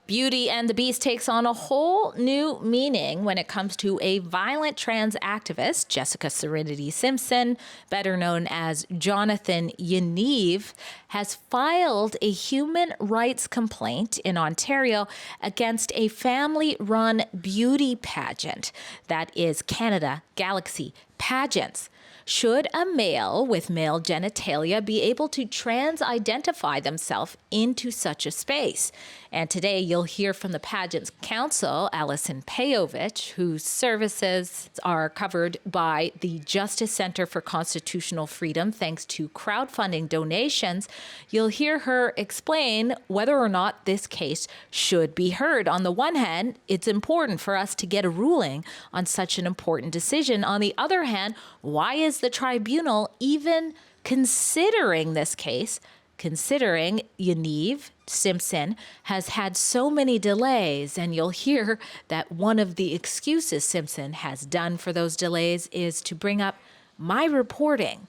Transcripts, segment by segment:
Beauty and the Beast takes on a whole new meaning when it comes to a violent trans activist, Jessica Serenity Simpson, better known as Jonathan Yaniv, has filed a human rights complaint in Ontario against a family-run beauty pageant that is Canada Galaxy Pageants. Should a male with male genitalia be able to trans-identify themselves into such a space? And today you'll hear from the pageant's counsel, Alison Pejovich, whose services are covered by the Justice Center for Constitutional Freedom thanks to crowdfunding donations. You'll hear her explain whether or not this case should be heard. On the one hand, it's important for us to get a ruling on such an important decision. On the other hand, why is the tribunal even considering this case, considering Yaniv Simpson has had so many delays? And you'll hear that one of the excuses Simpson has done for those delays is to bring up my reporting.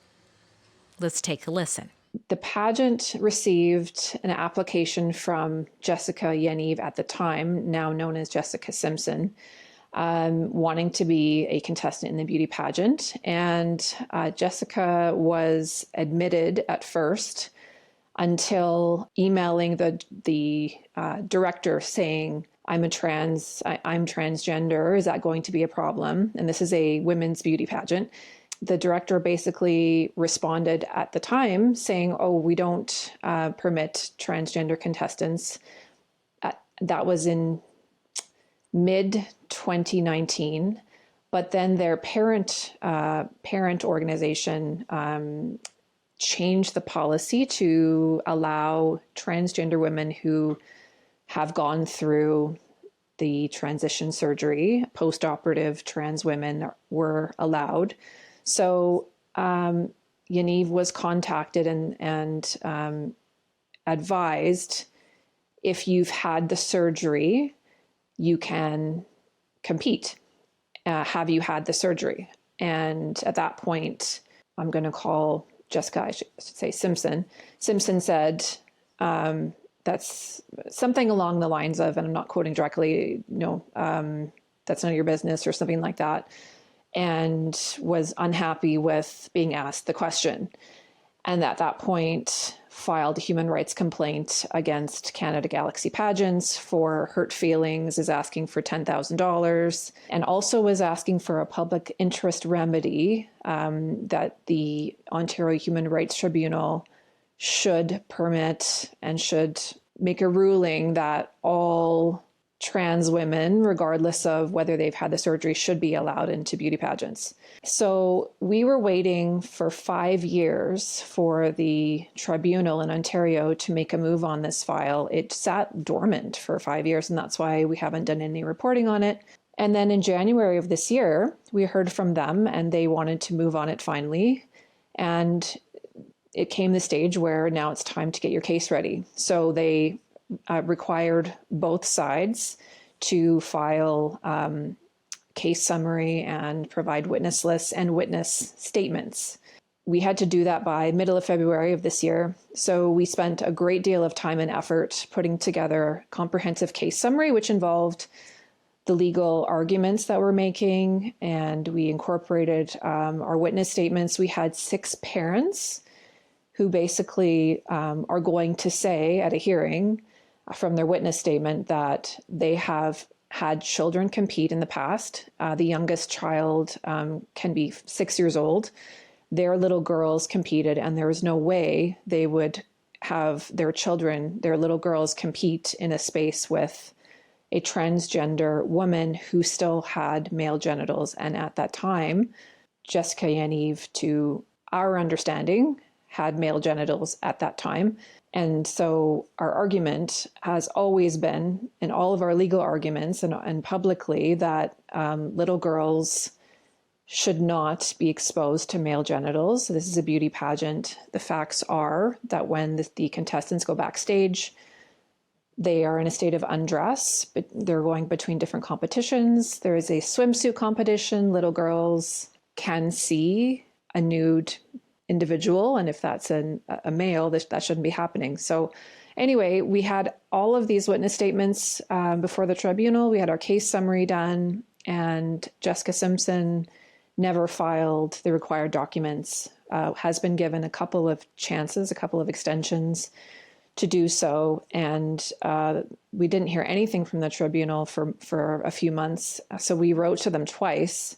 Let's take a listen. The pageant received an application from Jessica Yaniv at the time, now known as Jessica Simpson, wanting to be a contestant in the beauty pageant. And Jessica was admitted at first until emailing the director saying, I'm transgender. Is that going to be a problem? And this is a women's beauty pageant. The director basically responded at the time saying, oh, we don't permit transgender contestants. That was in mid-2019. But then their parent organization changed the policy to allow transgender women who have gone through the transition surgery, post-operative trans women were allowed. So Yaniv was contacted and advised, if you've had the surgery, you can compete. Have you had the surgery? And at that point, I'm going to call Jessica, I should say Simpson. Simpson said, that's something along the lines of, and I'm not quoting directly, that's none of your business or something like that, and was unhappy with being asked the question. And at that point, filed a human rights complaint against Canada Galaxy Pageants for hurt feelings, is asking for $10,000, and also was asking for a public interest remedy that the Ontario Human Rights Tribunal should permit and should make a ruling that all trans women, regardless of whether they've had the surgery, should be allowed into beauty pageants. So we were waiting for 5 years for the tribunal in Ontario to make a move on this file. It sat dormant for 5 years, and that's why we haven't done any reporting on it. And then in January of this year, we heard from them and they wanted to move on it finally. And it came the stage where now it's time to get your case ready. So they required both sides to file case summary and provide witness lists and witness statements. We had to do that by middle of February of this year. So we spent a great deal of time and effort putting together a comprehensive case summary, which involved the legal arguments that we're making, and we incorporated our witness statements. We had 6 parents who basically are going to say at a hearing from their witness statement that they have had children compete in the past. The youngest child can be 6 years old. Their little girls competed, and there was no way they would have their children, their little girls, compete in a space with a transgender woman who still had male genitals. And at that time, Jessica Yaniv, to our understanding, had male genitals at that time. And so our argument has always been, in all of our legal arguments and publicly, that little girls should not be exposed to male genitals. This is a beauty pageant. The facts are that when the contestants go backstage, they are in a state of undress, but they're going between different competitions. There is a swimsuit competition. Little girls can see a nude individual, and if that's a male, that shouldn't be happening. So, Anyway, we had all of these witness statements before the tribunal. We had our case summary done, and Jessica Simpson never filed the required documents, has been given a couple of chances, a couple of extensions to do so. And we didn't hear anything from the tribunal for a few months. So we wrote to them twice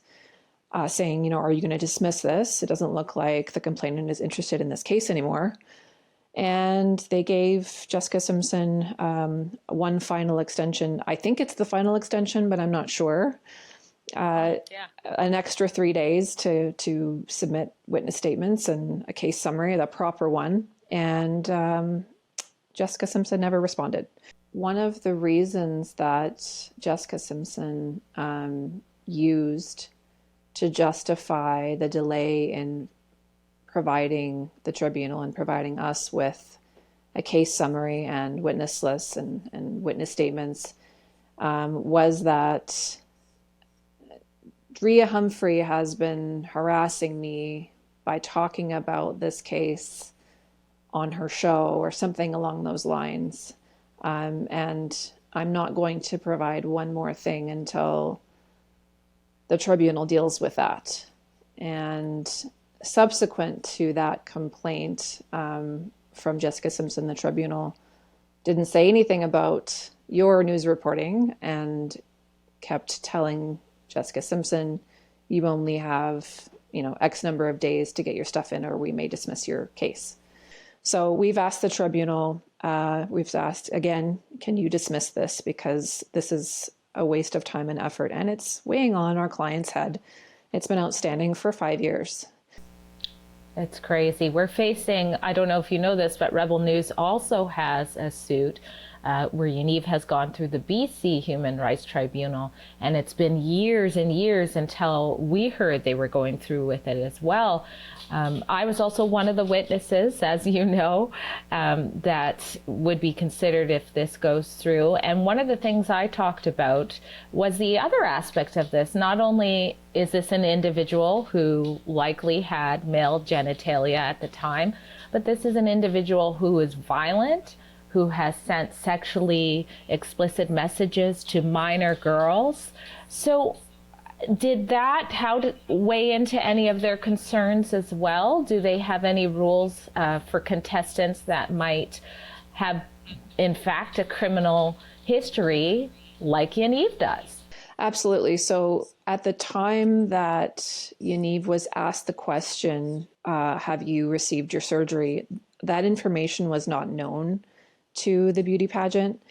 saying, are you going to dismiss this? It doesn't look like the complainant is interested in this case anymore. And they gave Jessica Simpson one final extension. I think it's the final extension, but I'm not sure. An extra 3 days to submit witness statements and a case summary, the proper one. And Jessica Simpson never responded. One of the reasons that Jessica Simpson used to justify the delay in providing the tribunal and providing us with a case summary and witness lists and witness statements was that Drea Humphrey has been harassing me by talking about this case on her show or something along those lines. And I'm not going to provide one more thing until the tribunal deals with that. And subsequent to that complaint from Jessica Simpson, the tribunal didn't say anything about your news reporting and kept telling Jessica Simpson, you only have, X number of days to get your stuff in, or we may dismiss your case. So we've asked the tribunal, we've asked again, can you dismiss this? Because this is a waste of time and effort, and it's weighing on our client's head. It's been outstanding for 5 years. It's crazy. We're facing, I don't know if you know this, but Rebel News also has a suit where Yaniv has gone through the BC Human Rights Tribunal, and it's been years and years until we heard they were going through with it as well. I was also one of the witnesses, as you know, that would be considered if this goes through. And one of the things I talked about was the other aspect of this. Not only is this an individual who likely had male genitalia at the time, but this is an individual who is violent, who has sent sexually explicit messages to minor girls. So did that weigh into any of their concerns as well? Do they have any rules for contestants that might have, in fact, a criminal history like Yaniv does? Absolutely. So at the time that Yaniv was asked the question, have you received your surgery? That information was not known to the beauty pageant.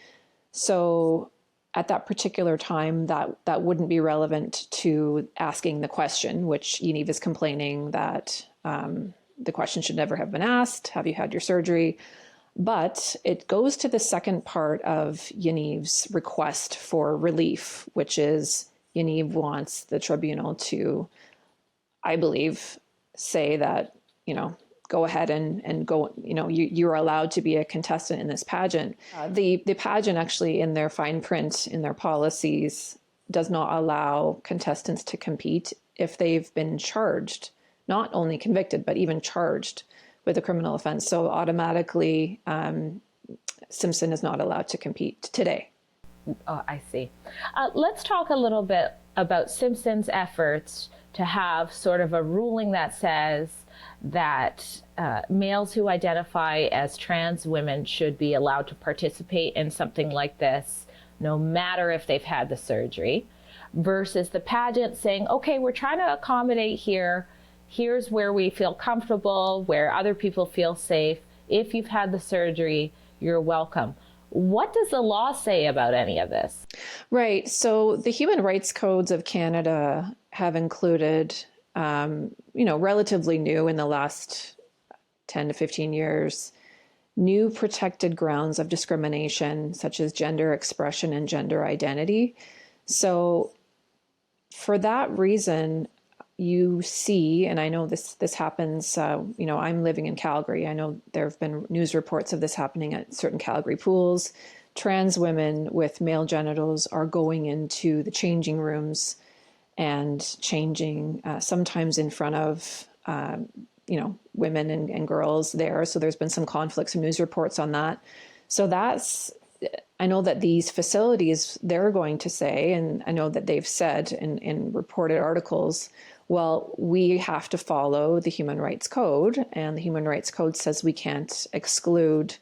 So at that particular time, that wouldn't be relevant to asking the question, which Yaniv is complaining that the question should never have been asked. Have you had your surgery? But it goes to the second part of Yaniv's request for relief, which is Yaniv wants the tribunal to, I believe, say that, go ahead and go, you're allowed to be a contestant in this pageant. The pageant actually, in their fine print, in their policies, does not allow contestants to compete if they've been charged, not only convicted, but even charged with a criminal offense. So automatically, Simpson is not allowed to compete today. Oh, I see. Let's talk a little bit about Simpson's efforts to have sort of a ruling that says that males who identify as trans women should be allowed to participate in something like this, no matter if they've had the surgery, versus the pageant saying, okay, we're trying to accommodate here. Here's where we feel comfortable, where other people feel safe. If you've had the surgery, you're welcome. What does the law say about any of this? Right. So the Human Rights Codes of Canada have included, relatively new in the last 10 to 15 years, new protected grounds of discrimination, such as gender expression and gender identity. So for that reason, you see, and I know this happens, I'm living in Calgary. I know there have been news reports of this happening at certain Calgary pools. Trans women with male genitals are going into the changing rooms and changing, sometimes in front of, women and girls there. So there's been some conflicts and news reports on that. So I know that these facilities, they're going to say, and I know that they've said in reported articles, well, we have to follow the Human Rights Code, and the Human Rights Code says we can't exclude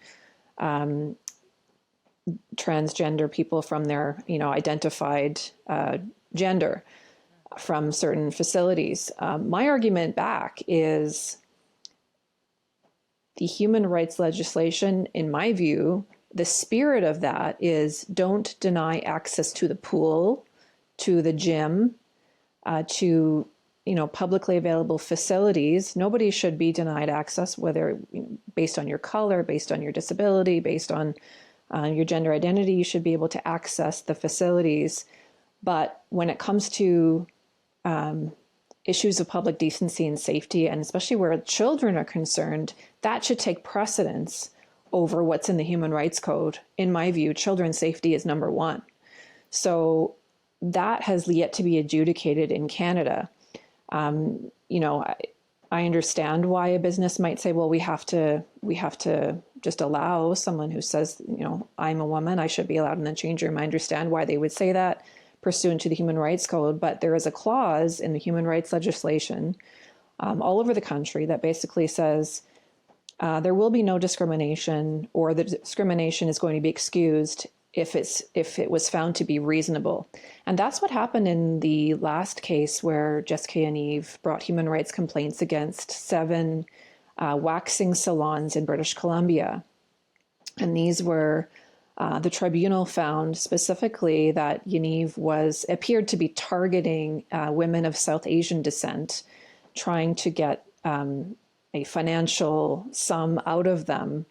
transgender people from their, identified gender from certain facilities. My argument back is the human rights legislation, in my view, the spirit of that is don't deny access to the pool, to the gym, to publicly available facilities. Nobody should be denied access, whether based on your color, based on your disability, based on your gender identity. You should be able to access the facilities. But when it comes to issues of public decency and safety, and especially where children are concerned, that should take precedence over what's in the Human Rights Code. In my view, children's safety is number one. So that has yet to be adjudicated in Canada. I understand why a business might say, well, we have to just allow someone who says, I'm a woman, I should be allowed in the change room. I understand why they would say that pursuant to the Human Rights Code, but there is a clause in the human rights legislation all over the country that basically says there will be no discrimination, or the discrimination is going to be excused if it was found to be reasonable. And that's what happened in the last case where Jessica Yaniv brought human rights complaints against 7 waxing salons in British Columbia. And these were, the tribunal found specifically that Yaniv appeared to be targeting women of South Asian descent, trying to get a financial sum out of them,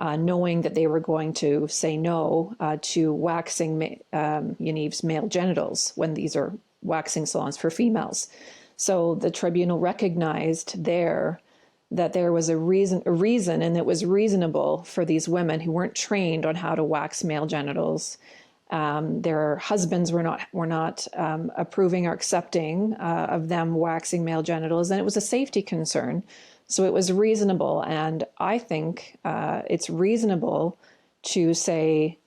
knowing that they were going to say no to waxing Yaniv's male genitals when these are waxing salons for females. So the tribunal recognized there that there was a reason, and it was reasonable for these women who weren't trained on how to wax male genitals. Their husbands were not approving or accepting of them waxing male genitals, and it was a safety concern. So it was reasonable, and I think it's reasonable to say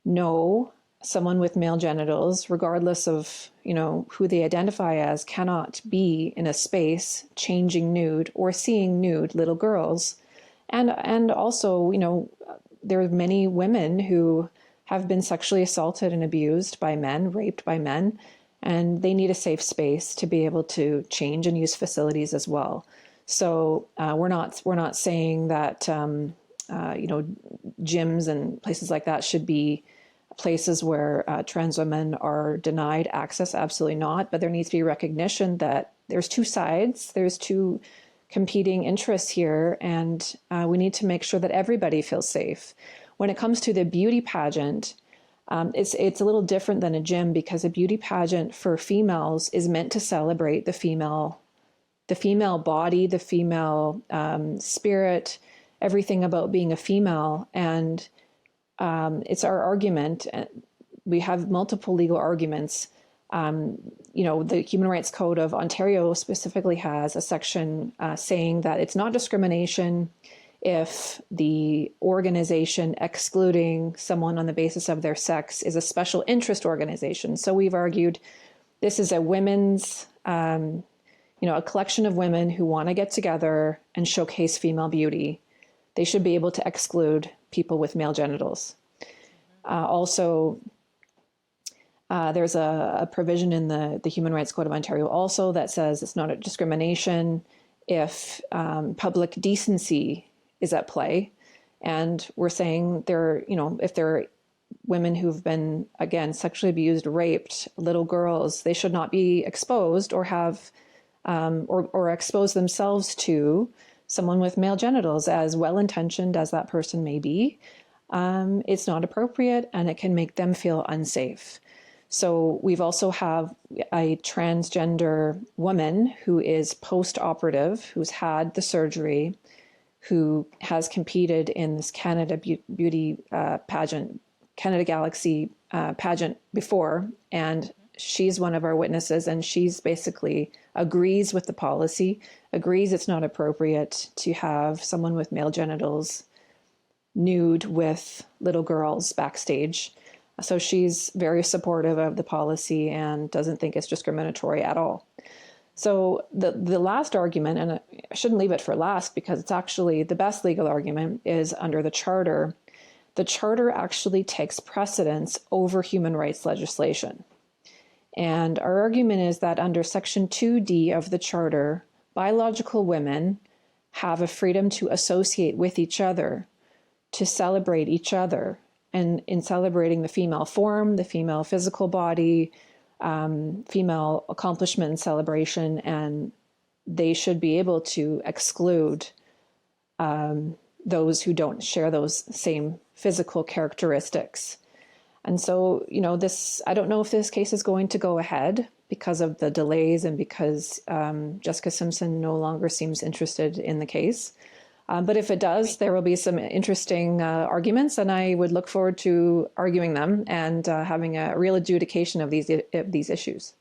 no. Someone with male genitals, regardless of who they identify as, cannot be in a space changing nude or seeing nude little girls, and also there are many women who have been sexually assaulted and abused by men, raped by men, and they need a safe space to be able to change and use facilities as well. So we're not saying that gyms and places like that should be places where trans women are denied access. Absolutely not. But there needs to be recognition that there's two sides. There's two competing interests here, and we need to make sure that everybody feels safe. When it comes to the beauty pageant, it's a little different than a gym, because a beauty pageant for females is meant to celebrate the female body, the female spirit, everything about being a female. And it's our argument. We have multiple legal arguments. The Human Rights Code of Ontario specifically has a section saying that it's not discrimination if the organization excluding someone on the basis of their sex is a special interest organization. So we've argued this is a women's, a collection of women who want to get together and showcase female beauty. They should be able to exclude people with male genitals. Also, there's a provision in the Human Rights Code of Ontario also that says it's not a discrimination if public decency is at play. And we're saying if there are women who've been, again, sexually abused, raped, little girls, they should not be exposed or have or expose themselves to someone with male genitals, as well-intentioned as that person may be. It's not appropriate, and it can make them feel unsafe. So we've also have a transgender woman who is post-operative, who's had the surgery, who has competed in this Canada Beauty pageant, Canada Galaxy pageant before, and she's one of our witnesses, and she's basically agrees with the policy, agrees it's not appropriate to have someone with male genitals nude with little girls backstage. So she's very supportive of the policy and doesn't think it's discriminatory at all. So the last argument, and I shouldn't leave it for last because it's actually the best legal argument, is under the Charter. The Charter actually takes precedence over human rights legislation. And our argument is that under Section 2D of the Charter, biological women have a freedom to associate with each other, to celebrate each other, and in celebrating the female form, the female physical body, female accomplishment and celebration, and they should be able to exclude those who don't share those same physical characteristics. And so, I don't know if this case is going to go ahead because of the delays and because Jessica Simpson no longer seems interested in the case. But if it does, there will be some interesting arguments, and I would look forward to arguing them and having a real adjudication of these issues.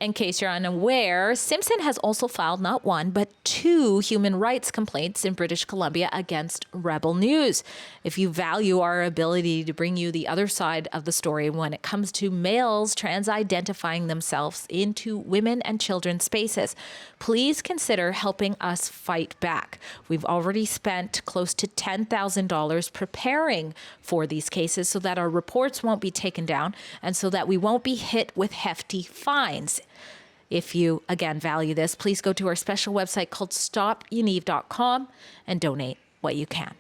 In case you're unaware, Simpson has also filed not one, but 2 human rights complaints in British Columbia against Rebel News. If you value our ability to bring you the other side of the story when it comes to males trans-identifying themselves into women and children's spaces, please consider helping us fight back. We've already spent close to $10,000 preparing for these cases so that our reports won't be taken down and so that we won't be hit with hefty fines. If you, again, value this, please go to our special website called stopyaniv.com and donate what you can.